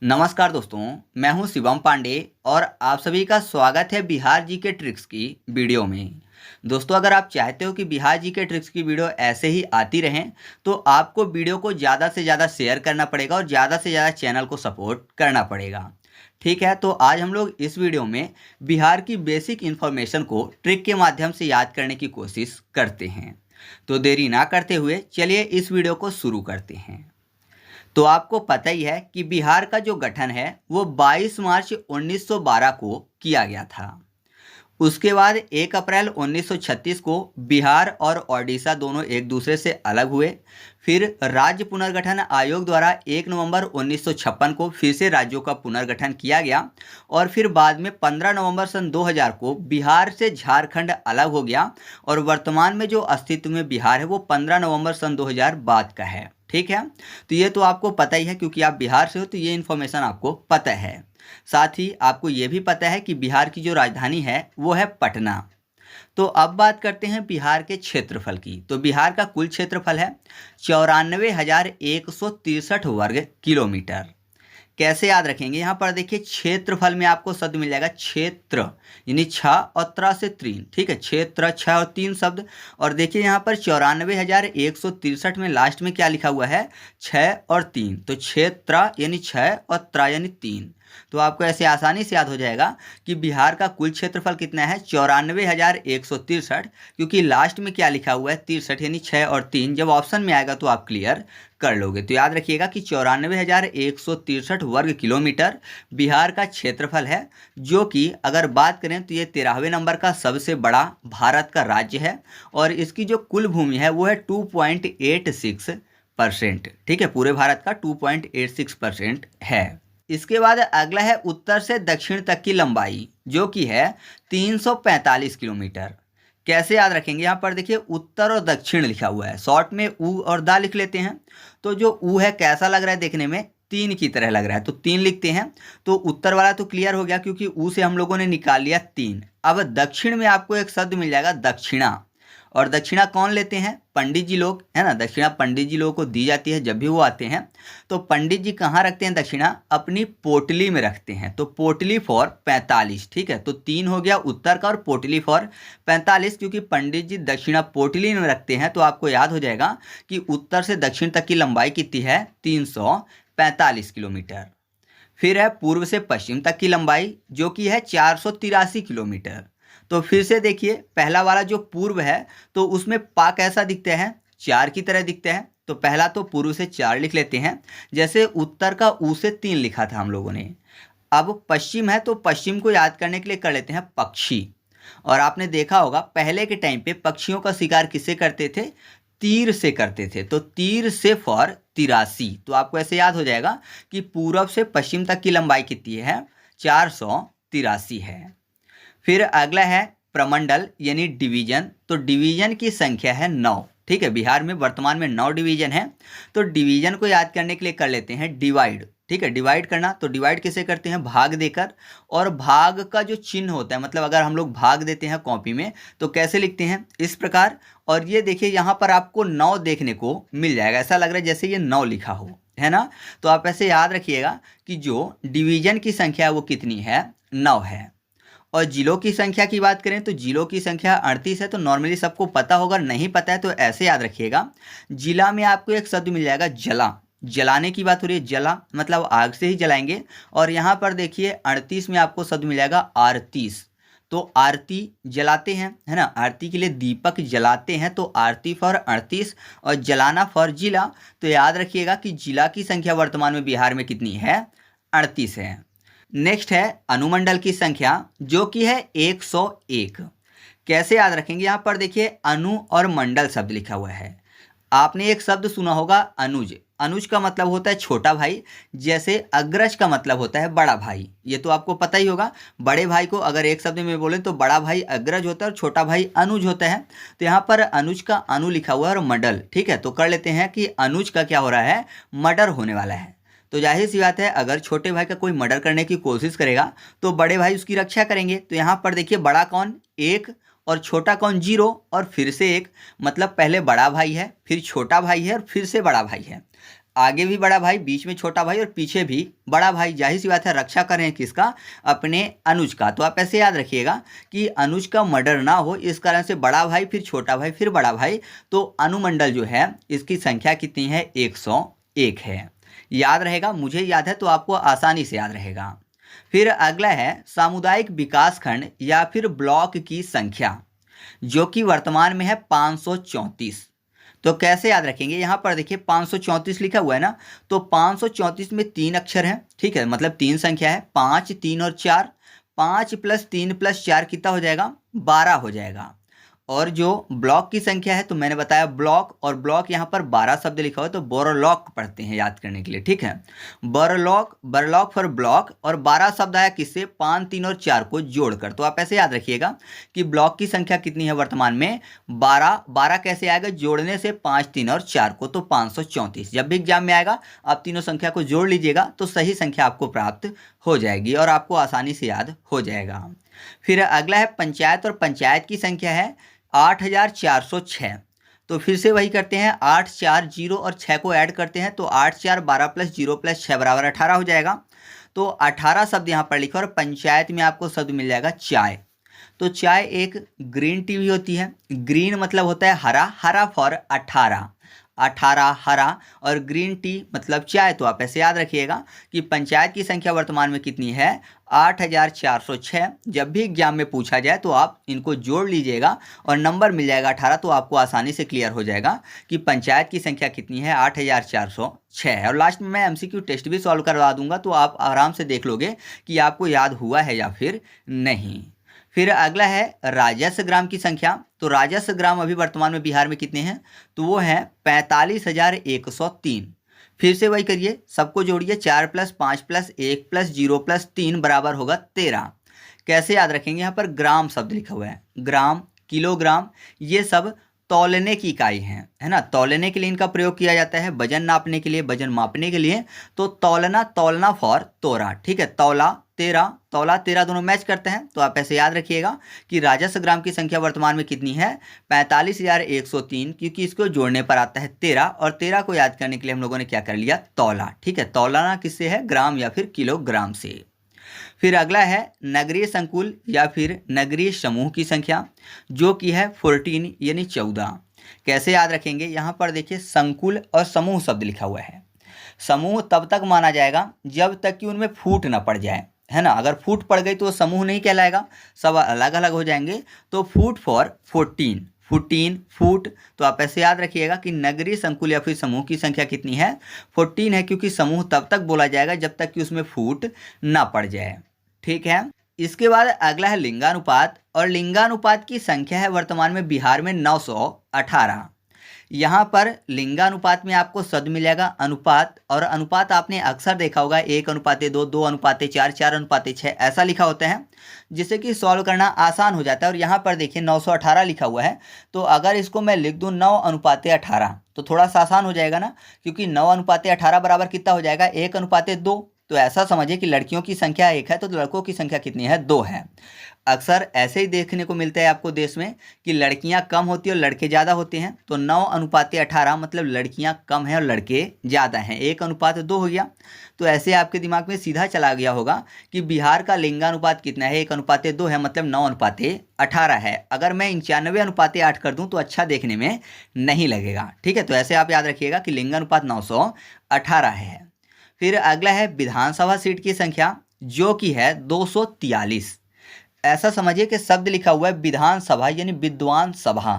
नमस्कार दोस्तों, मैं हूं शिवम पांडे और आप सभी का स्वागत है बिहार जी के ट्रिक्स की वीडियो में। दोस्तों, अगर आप चाहते हो कि बिहार जी के ट्रिक्स की वीडियो ऐसे ही आती रहें तो आपको वीडियो को ज़्यादा से ज़्यादा शेयर करना पड़ेगा और ज़्यादा से ज़्यादा चैनल को सपोर्ट करना पड़ेगा। ठीक है, तो आज हम लोग इस वीडियो में बिहार की बेसिक इन्फॉर्मेशन को ट्रिक के माध्यम से याद करने की कोशिश करते हैं। तो देरी ना करते हुए चलिए इस वीडियो को शुरू करते हैं। तो आपको पता ही है कि बिहार का जो गठन है वो 22 मार्च 1912 को किया गया था। उसके बाद 1 अप्रैल 1936 को बिहार और ओडिशा दोनों एक दूसरे से अलग हुए। फिर राज्य पुनर्गठन आयोग द्वारा 1 नवंबर 1956 को फिर से राज्यों का पुनर्गठन किया गया और फिर बाद में 15 नवंबर सन 2000 को बिहार से झारखंड अलग हो गया और वर्तमान में जो अस्तित्व में बिहार है वो 15 नवंबर सन 2000 बाद का है। ठीक है, तो ये तो आपको पता ही है क्योंकि आप बिहार से हो, तो ये इन्फॉर्मेशन आपको पता है। साथ ही आपको ये भी पता है कि बिहार की जो राजधानी है वो है पटना। तो अब बात करते हैं बिहार के क्षेत्रफल की। तो बिहार का कुल क्षेत्रफल है 94,163 वर्ग किलोमीटर। कैसे याद रखेंगे? यहाँ पर देखिए क्षेत्रफल में आपको शब्द मिल जाएगा क्षेत्र, यानी छ और त्र से तीन। ठीक है, क्षेत्र, छ और तीन शब्द। और देखिए यहाँ पर 94,163 में लास्ट में क्या लिखा हुआ है? 6 और 3। तो क्षेत्र यानी 6 और त्र यानी 3। तो आपको ऐसे आसानी से याद हो जाएगा कि बिहार का कुल क्षेत्रफल कितना है? 94,163, क्योंकि लास्ट में क्या लिखा हुआ है? 63 यानी 6 और 3। जब ऑप्शन में आएगा तो आप क्लियर कर लोगे। तो याद रखिएगा कि 94,163 वर्ग किलोमीटर बिहार का क्षेत्रफल है, जो कि अगर बात करें तो ये 13वें नंबर का सबसे बड़ा भारत का राज्य है और इसकी जो कुल भूमि है वो है 2.86%। ठीक है, पूरे भारत का 2.86% है। इसके बाद अगला है उत्तर से दक्षिण तक की लंबाई, जो कि है 345 किलोमीटर। कैसे याद रखेंगे? यहाँ पर देखिए उत्तर और दक्षिण लिखा हुआ है, शॉर्ट में ऊ और दा लिख लेते हैं। तो जो ऊ है कैसा लग रहा है देखने में? 3 की तरह लग रहा है, तो 3 लिखते हैं। तो उत्तर वाला तो क्लियर हो गया क्योंकि ऊ से हम लोगों ने निकाल लिया 3। अब दक्षिण में आपको एक शब्द मिल जाएगा दक्षिणा। और दक्षिणा कौन लेते हैं? पंडित जी लोग, है ना। दक्षिणा पंडित जी लोगों को दी जाती है जब भी वो आते हैं। तो पंडित जी कहाँ रखते हैं दक्षिणा? अपनी पोटली में रखते हैं। तो पोटली फॉर 45। ठीक है, तो 3 हो गया उत्तर का और पोटली फॉर 45, क्योंकि पंडित जी दक्षिणा पोटली में रखते हैं। तो आपको याद हो जाएगा कि उत्तर से दक्षिण तक की लंबाई कितनी है? 345 किलोमीटर। फिर है पूर्व से पश्चिम तक की लंबाई, जो कि है 483 किलोमीटर। तो फिर से देखिए पहला वाला जो पूर्व है तो उसमें पा कैसा दिखते हैं? 4 की तरह दिखते हैं। तो पहला तो पूर्व से 4 लिख लेते हैं, जैसे उत्तर का ऊ से 3 लिखा था हम लोगों ने। अब पश्चिम है तो पश्चिम को याद करने के लिए कर लेते हैं पक्षी। और आपने देखा होगा पहले के टाइम पे पक्षियों का शिकार किससे करते थे? तीर से करते थे। तो तीर से फॉर 83। तो आपको ऐसे याद हो जाएगा कि पूर्व से पश्चिम तक की लंबाई कितनी है? 483 है। फिर अगला है प्रमंडल यानी डिवीजन। तो डिवीजन की संख्या है 9। ठीक है, बिहार में वर्तमान में 9 डिवीजन है। तो डिवीजन को याद करने के लिए कर लेते हैं डिवाइड। ठीक है, डिवाइड करना, तो डिवाइड किसे करते हैं? भाग देकर। और भाग का जो चिन्ह होता है, मतलब अगर हम लोग भाग देते हैं कॉपी में तो कैसे लिखते हैं? इस प्रकार। और ये देखिए यहाँ पर आपको 9 देखने को मिल जाएगा, ऐसा लग रहा है जैसे ये 9 लिखा हो, है ना। तो आप ऐसे याद रखिएगा कि जो डिवीजन की संख्या है वो कितनी है? 9 है। और जिलों की संख्या की बात करें तो जिलों की संख्या 38 है। तो नॉर्मली सबको पता होगा, नहीं पता है तो ऐसे याद रखिएगा। जिला में आपको एक शब्द मिल जाएगा जला। जलाने की बात हो रही है, जला मतलब आग से ही जलाएंगे। और यहाँ पर देखिए 38 में आपको शब्द मिल जाएगा आरतीस। तो आरती जलाते हैं, है ना। आरती के लिए दीपक जलाते हैं, तो आरती फॉर 38 और जलाना फॉर जिला। तो याद रखिएगा कि जिला की संख्या वर्तमान में बिहार में कितनी है? 38 है। नेक्स्ट है अनुमंडल की संख्या, जो कि है 101। कैसे याद रखेंगे? यहाँ पर देखिए अनु और मंडल शब्द लिखा हुआ है। आपने एक शब्द सुना होगा अनुज। अनुज का मतलब होता है छोटा भाई, जैसे अग्रज का मतलब होता है बड़ा भाई। ये तो आपको पता ही होगा। बड़े भाई को अगर एक शब्द में बोले तो बड़ा भाई अग्रज होता है और छोटा भाई अनुज होता है। तो यहाँ पर अनुज का अनु लिखा हुआ है और मंडल। ठीक है, तो कर लेते हैं कि अनुज का क्या हो रहा है? मर्डर होने वाला है। तो जाहिर सी बात है अगर छोटे भाई का कोई मर्डर करने की कोशिश करेगा तो बड़े भाई उसकी रक्षा करेंगे। तो यहाँ पर देखिए बड़ा कौन? 1 और छोटा कौन? 0 और फिर से 1। मतलब पहले बड़ा भाई है, फिर छोटा भाई है और फिर से बड़ा भाई है। आगे भी बड़ा भाई, बीच में छोटा भाई और पीछे भी बड़ा भाई। जाहिर सी बात है रक्षा कर रहे हैं किसका, अपने अनुज का। तो आप ऐसे याद रखिएगा कि अनुज का मर्डर ना हो, इस कारण से बड़ा भाई फिर छोटा भाई फिर बड़ा भाई। तो अनुमंडल जो है इसकी संख्या कितनी है, 101 है। याद रहेगा, मुझे याद है तो आपको आसानी से याद रहेगा। फिर अगला है सामुदायिक विकास खंड या फिर ब्लॉक की संख्या, जो कि वर्तमान में है 534। तो कैसे याद रखेंगे, यहाँ पर देखिए 534 लिखा हुआ है ना, तो 534 में 3 अक्षर हैं, ठीक है, मतलब 3 संख्या है, 5, 3 और 4। 5 + 3 + 4 कितना हो जाएगा, 12 हो जाएगा। और जो ब्लॉक की संख्या है, तो मैंने बताया ब्लॉक, और ब्लॉक यहाँ पर 12 शब्द लिखा हुआ है, तो बोरोलॉक पढ़ते हैं याद करने के लिए, ठीक है। बोरोलॉक, बरलॉक फॉर ब्लॉक, और 12 शब्द आया किससे, 5, 3 और 4 को जोड़कर। तो आप ऐसे याद रखिएगा कि ब्लॉक की संख्या कितनी है वर्तमान में, 12। 12 कैसे आएगा, जोड़ने से 5, 3 और 4 को, तो 534। जब भी एग्जाम में आएगा आप तीनों संख्या को जोड़ लीजिएगा तो सही संख्या आपको प्राप्त हो जाएगी और आपको आसानी से याद हो जाएगा। फिर अगला है पंचायत, और पंचायत की संख्या है 8406। तो फिर से वही करते हैं, 8, 4, 0 और 6 को ऐड करते हैं, तो 8, 4, 12 + 0 + 6 = 18 हो जाएगा। तो 18 शब्द यहाँ पर लिखो, और पंचायत में आपको शब्द मिल जाएगा चाय। तो चाय एक ग्रीन टी भी होती है। ग्रीन मतलब होता है हरा, हरा फॉर 18, 18 हरा, और ग्रीन टी मतलब चाय। तो आप ऐसे याद रखिएगा कि पंचायत की संख्या वर्तमान में कितनी है, 8406। जब भी एग्जाम में पूछा जाए तो आप इनको जोड़ लीजिएगा और नंबर मिल जाएगा 18, तो आपको आसानी से क्लियर हो जाएगा कि पंचायत की संख्या कितनी है, 8406 है। और लास्ट में मैं एमसीक्यू टेस्ट भी सॉल्व करवा दूंगा, तो आप आराम से देख लोगे कि आपको याद हुआ है या फिर नहीं। फिर अगला है राजस्व ग्राम की संख्या। तो राजस्व ग्राम अभी वर्तमान में बिहार में कितने हैं, तो वो हैं 45,103। फिर से वही करिए, सबको जोड़िए, 4 + 5 + 1 + 0 + 3 बराबर होगा 13। कैसे याद रखेंगे, यहाँ पर ग्राम शब्द लिखा हुआ है, ग्राम, किलोग्राम, ये सब तौलने की इकाई है ना। तौलने के लिए इनका प्रयोग किया जाता है, वजन नापने के लिए, वजन मापने के लिए। तो तौलना, तौलना फॉर तोरा, ठीक है। तौला 13, तौला 13 दोनों मैच करते हैं। तो आप ऐसे याद रखिएगा कि राजस्व ग्राम की संख्या वर्तमान में कितनी है, 45,103, क्योंकि इसको जोड़ने पर आता है 13, और 13 को याद करने के लिए हम लोगों ने क्या कर लिया, तौला, ठीक है। तौलाना किससे है, ग्राम या फिर किलोग्राम से। फिर अगला है नगरीय संकुल या फिर नगरीय समूह की संख्या, जो कि है 14 यानी 14। कैसे याद रखेंगे, यहाँ पर देखिए संकुल और समूह शब्द लिखा हुआ है। समूह तब तक माना जाएगा जब तक कि उनमें फूट न पड़ जाए, है ना। अगर फूट पड़ गई तो समूह नहीं कहलाएगा, सब अलग अलग हो जाएंगे। तो फूट फॉर 14, 14 फूट। तो आप ऐसे याद रखिएगा कि नगरीय संकुल या फिर समूह की संख्या कितनी है, 14 है, क्योंकि समूह तब तक बोला जाएगा जब तक कि उसमें फूट ना पड़ जाए, ठीक है। इसके बाद अगला है लिंगानुपात, और लिंगानुपात की संख्या है वर्तमान में बिहार में 918। यहाँ पर लिंगानुपात में आपको शब्द मिलेगा अनुपात, और अनुपात आपने अक्सर देखा होगा 1:2, 2:4, 4:6 ऐसा लिखा होता है, जिससे कि सॉल्व करना आसान हो जाता है। और यहाँ पर देखिए 918 लिखा हुआ है, तो अगर इसको मैं लिख दूँ 9:18 तो थोड़ा सा आसान हो जाएगा ना, क्योंकि 9:18 बराबर कितना हो जाएगा, 1:2। तो ऐसा समझिए कि लड़कियों की संख्या 1 है तो लड़कों की संख्या कितनी है, 2 है। अक्सर ऐसे ही देखने को मिलता है आपको देश में कि लड़कियां कम होती हैं और लड़के ज़्यादा होते हैं। तो 9:18 मतलब लड़कियां कम हैं और लड़के ज़्यादा हैं, 1:2 हो गया। तो ऐसे आपके दिमाग में सीधा चला गया होगा कि बिहार का लिंगानुपात कितना है, 1:2 है, मतलब 9:18 है। अगर मैं 95:8 कर दूं तो अच्छा देखने में नहीं लगेगा, ठीक है। तो ऐसे आप याद रखिएगा कि लिंगानुपात 918 है। फिर अगला है विधानसभा सीट की संख्या, जो कि है 243। ऐसा समझिए कि शब्द लिखा हुआ है विधानसभा यानी विद्वान सभा,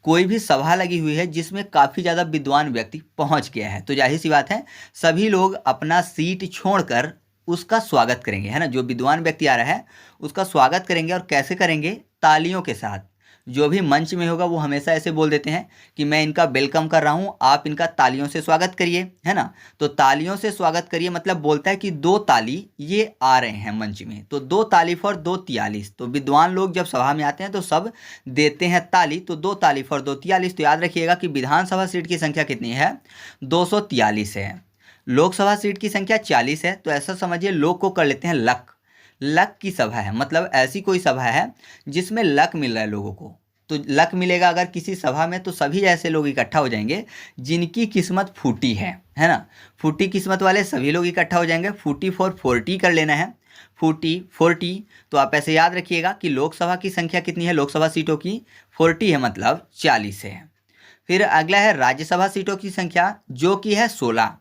कोई भी सभा लगी हुई है जिसमें काफ़ी ज़्यादा विद्वान व्यक्ति पहुंच गया है। तो जाहिर सी बात है सभी लोग अपना सीट छोड़कर उसका स्वागत करेंगे, है ना। जो विद्वान व्यक्ति आ रहा है उसका स्वागत करेंगे, और कैसे करेंगे, तालियों के साथ। जो भी मंच में होगा वो हमेशा ऐसे बोल देते हैं कि मैं इनका वेलकम कर रहा हूँ, आप इनका तालियों से स्वागत करिए, है ना। तो तालियों से स्वागत करिए मतलब बोलता है कि 2 ताली ये आ रहे हैं मंच में, तो 2 ताली फॉर 243। तो विद्वान लोग जब सभा में आते हैं तो सब देते हैं ताली, तो 2 ताली फॉर 243। तो याद रखिएगा कि विधानसभा सीट की संख्या कितनी है, 243 है। लोकसभा सीट की संख्या 40 है। तो ऐसा समझिए लोग को कर लेते हैं लक, लक की सभा है, मतलब ऐसी कोई सभा है जिसमें लक मिल रहा है लोगों को। तो लक मिलेगा अगर किसी सभा में, तो सभी ऐसे लोग इकट्ठा हो जाएंगे जिनकी किस्मत फूटी है ना। फूटी किस्मत वाले सभी लोग इकट्ठा हो जाएंगे। फूटी फॉर 40 कर लेना है, फूटी 40। तो आप ऐसे याद रखिएगा कि लोकसभा की संख्या कितनी है, लोकसभा सीटों की 40 है, मतलब 40 है। फिर अगला है राज्यसभा सीटों की संख्या, जो कि है 16।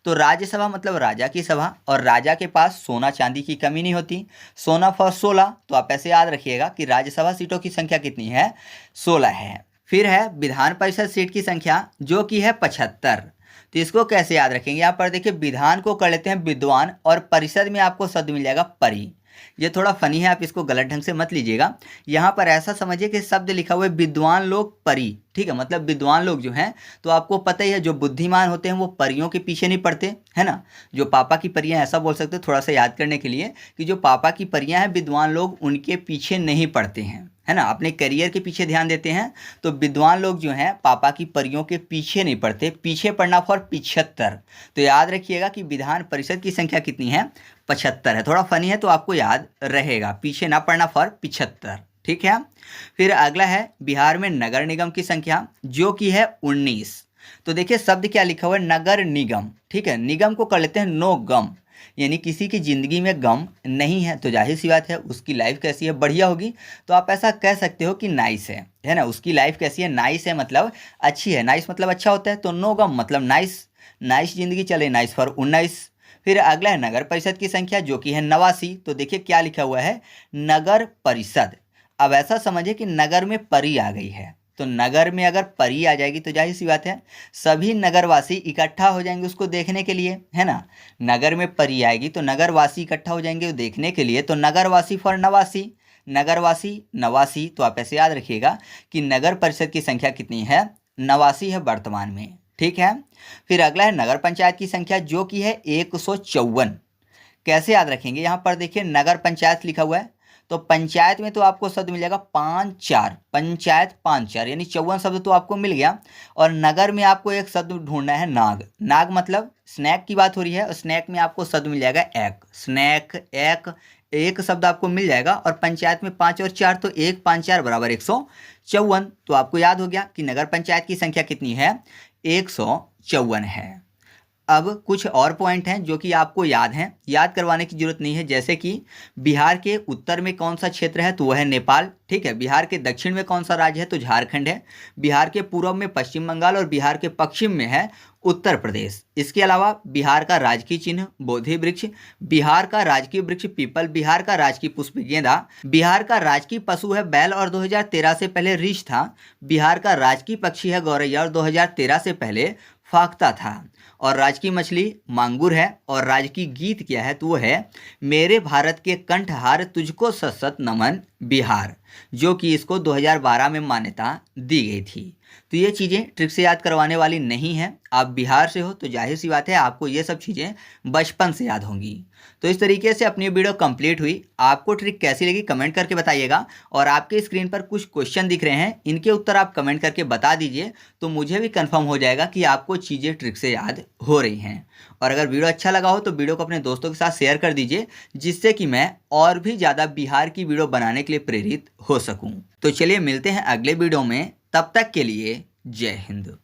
तो राज्यसभा मतलब राजा की सभा, और राजा के पास सोना चांदी की कमी नहीं होती। सोना फॉर 16। तो आप ऐसे याद रखिएगा कि राज्यसभा सीटों की संख्या कितनी है, 16 है। फिर है विधान परिषद सीट की संख्या, जो कि है 75। तो इसको कैसे याद रखेंगे, यहाँ पर देखिए विधान को कर लेते हैं विद्वान, और परिषद में आपको शब्द मिल जाएगा परि। ये थोड़ा फनी है, आप इसको गलत ढंग से मत लीजिएगा। यहाँ पर ऐसा समझिए कि शब्द लिखा हुआ है विद्वान लोग परि, ठीक है, मतलब विद्वान लोग जो हैं, तो आपको पता ही है जो बुद्धिमान होते हैं वो परियों के पीछे नहीं पड़ते, है ना। जो पापा की परियां, ऐसा बोल सकते हो थोड़ा सा याद करने के लिए, कि जो पापा की परियां हैं विद्वान लोग उनके पीछे नहीं पड़ते हैं, है ना, अपने करियर के पीछे ध्यान देते हैं। तो विद्वान लोग जो हैं पापा की परियों के पीछे नहीं पड़ते। पीछे पड़ना फॉर 75। तो याद रखिएगा कि विधान परिषद की संख्या कितनी है, 75 है। थोड़ा फनी है तो आपको याद रहेगा, पीछे ना पड़ना फॉर 75, ठीक है। फिर अगला है बिहार में नगर निगम की संख्या, जो कि है 19। तो देखिए शब्द क्या लिखा हुआ है, नगर निगम, ठीक है। निगम को कर लेते हैं नो गम, यानी किसी की ज़िंदगी में गम नहीं है, तो जाहिर सी बात है उसकी लाइफ कैसी है, बढ़िया होगी। तो आप ऐसा कह सकते हो कि नाइस है ना। उसकी लाइफ कैसी है, नाइस है, मतलब अच्छी है। नाइस मतलब अच्छा होता है, तो नो गम मतलब नाइस, नाइस जिंदगी चले, नाइस फॉर 19। फिर अगला है नगर परिषद की संख्या, जो कि है 89। तो देखिए क्या लिखा हुआ है, नगर परिषद। अब ऐसा समझिए कि नगर में परी आ गई है, तो नगर में अगर परी आ जाएगी तो जाहिर सी बात है सभी नगरवासी इकट्ठा हो जाएंगे उसको देखने के लिए, है ना। नगर में परी आएगी तो नगरवासी इकट्ठा हो जाएंगे देखने के लिए, तो नगरवासी फॉर 89, नगरवासी 89। तो आप ऐसे याद रखिएगा कि नगर परिषद की संख्या कितनी है, 89 है वर्तमान में, ठीक है। फिर अगला है नगर पंचायत की संख्या, जो कि है 154। कैसे याद रखेंगे, यहाँ पर देखिए नगर पंचायत लिखा हुआ है, तो पंचायत में तो आपको शब्द मिल जाएगा 5-4, पंचायत 5-4, यानी 54 शब्द तो आपको मिल गया। और नगर में आपको एक शब्द ढूंढना है, नाग। नाग मतलब स्नैक की बात हो रही है, और स्नैक में आपको शब्द मिल जाएगा एक, स्नैक एक, एक शब्द आपको मिल जाएगा। और पंचायत में 5 और 4, तो 1 5 4 बराबर 154। तो आपको याद हो गया कि नगर पंचायत की संख्या कितनी है, 154 है। अब कुछ और पॉइंट हैं जो कि आपको याद हैं, याद करवाने की जरूरत नहीं है। जैसे कि बिहार के उत्तर में कौन सा क्षेत्र है, तो वह है नेपाल, ठीक है। बिहार के दक्षिण में कौन सा राज्य है, तो झारखंड है। बिहार के पूर्व में पश्चिम बंगाल, और बिहार के पश्चिम में है उत्तर प्रदेश। इसके अलावा बिहार का राजकीय चिन्ह बोधि वृक्ष, बिहार का राजकीय वृक्ष पीपल, बिहार का राजकीय पुष्प गेंदा, बिहार का राजकीय पशु है बैल, और 2013 से पहले रीछ था। बिहार का राजकीय पक्षी है गौरैया, और 2013 से पहले फाख्ता था। और राजकीय मछली मांगुर है। और राजकीय गीत क्या है, तो वो है मेरे भारत के कंठहार तुझको सत सत नमन बिहार, जो कि इसको 2012 में मान्यता दी गई थी। तो ये चीज़ें ट्रिक से याद करवाने वाली नहीं है। आप बिहार से हो तो जाहिर सी बात है आपको ये सब चीज़ें बचपन से याद होंगी। तो इस तरीके से अपनी वीडियो कंप्लीट हुई। आपको ट्रिक कैसी लगी कमेंट करके बताइएगा। और आपके स्क्रीन पर कुछ क्वेश्चन दिख रहे हैं, इनके उत्तर आप कमेंट करके बता दीजिए, तो मुझे भी कंफर्म हो जाएगा कि आपको चीज़ें ट्रिक से याद हो रही हैं। और अगर वीडियो अच्छा लगा हो तो वीडियो को अपने दोस्तों के साथ शेयर कर दीजिए, जिससे कि मैं और भी ज़्यादा बिहार की वीडियो बनाने के लिए प्रेरित हो सकूँ। तो चलिए मिलते हैं अगले वीडियो में, तब तक के लिए जय हिंद।